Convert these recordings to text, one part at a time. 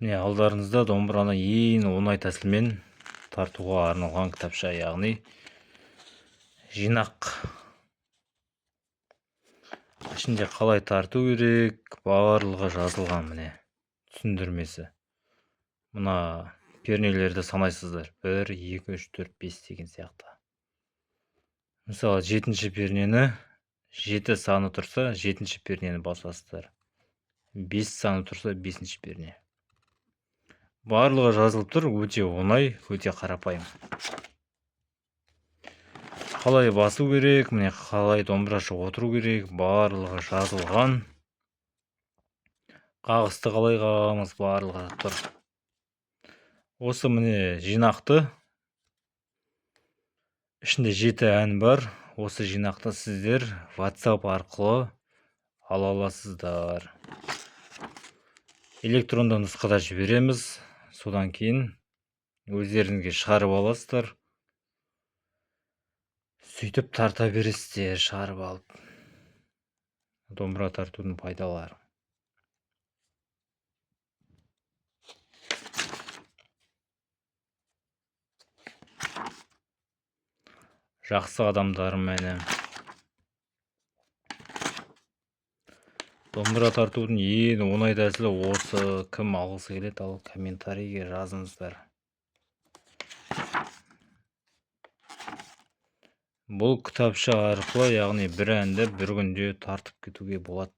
Міне алдарыңызда домбыраны ең оңай тәсілмен тартуға арналған кітапша, яғни жинақ. Ішінде қалай тарту керек, барлығы жазылған, міне түсіндірмесі. Мына пернелерді санайсыздар. 1, 2, 3, 4, 5 деген сияқты. Мысалы, 7-ші пернені 7 саны тұрса, 7-ші пернені басасыздар. 5 саны тұрса, 5-ші перне. Барлығы жазылып тұр, өте оңай, өте қарапайым. Қалай басу керек, міне қалай домбырашы отыру керек, барлығы жазылған. Қағысты қалай қағамыз, барлығы тұр. Осы міне жинақты. Ішінде 7 ән бар. Осы жинақты сіздер WhatsApp арқылы ала аласыздар. Электронды нұсқада жібереміз. Содан кейін өздеріңізге шығарып аласыздар. Сөйтіп тарта бересіздер, шығарып алып. Домбыра тартудың пайдалары. Жақсы адамдарым мені. Домбыра тартудың ең оңай тәсілі осы. Кім алғысы келеді, ал комментарийге жазыңыздар. Бұл кітапша арқылы, яғни бір әнді бір күнде тартып кетуге болады.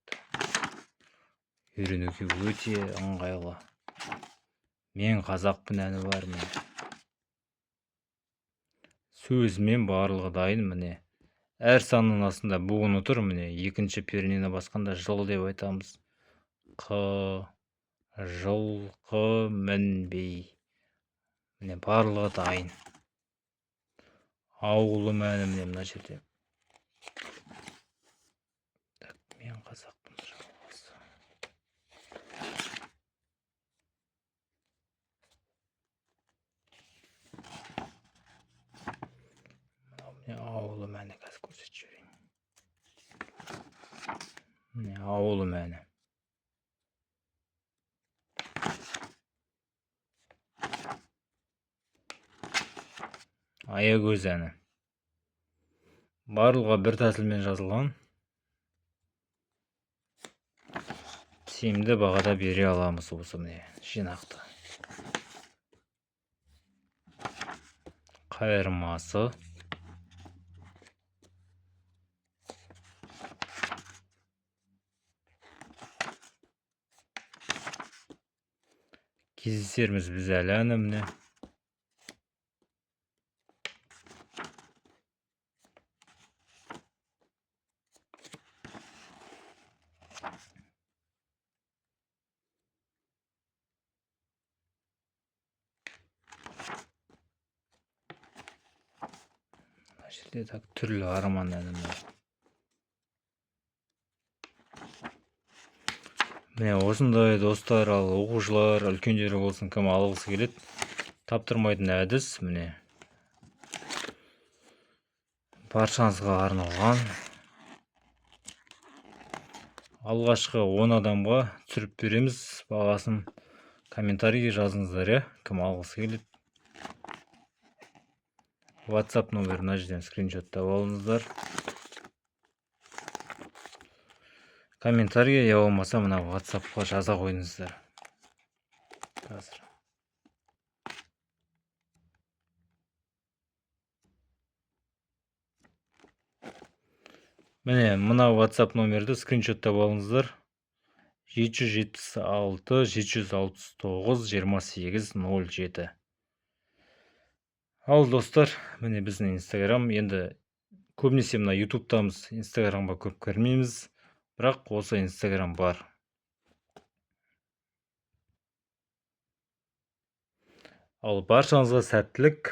Үйренуге өте ыңғайлы. Мен қазақпын әні бар міне. Сөзімен барлығы дайын міне. Әр санның астында буыны тұр міне. 2-ші пернені басқанда жыл деп айтамыз. Жылқы мінбей. Міне барлығы дайын. Ауылым әні міне мына жерде. Мен қазақпын жалғасы. Міне ауылым әні қазір көрсетіп жіберейін. Міне ауылым әні. Аягөз әні. Барлығы бір тәсілмен жазылған. Тиімді бағада бере аламыз осы міне жинақты. Қайырмасы. Кездесерміз біз әлі әні міне. Жерде так түрлі арман әнім. Міне осындай достар, ал оқушылар, үлкендері болсын, кім алғысы келеді, таптырмайтын әдіс міне. Баршаңызға арналған. Алғашқы 10 адамға түсіріп береміз, бағасын комментарийге жазыңыздар, кім алғысы келеді. WhatsApp номерін жерден скриншоттап алыңыздар. Комментарийге я болмаса мына WhatsApp-қа жаза қойыңыздар. Қазір. Міне мына WhatsApp номерді скриншоттап алыңыздар. 776 769 2807. Ал достар, міне біздің Instagram, енді көбінесе мына YouTube-тамыз, Instagram-ға көп кірмейміз, бірақ осы Instagram бар. Ал баршаңызға сәттілік.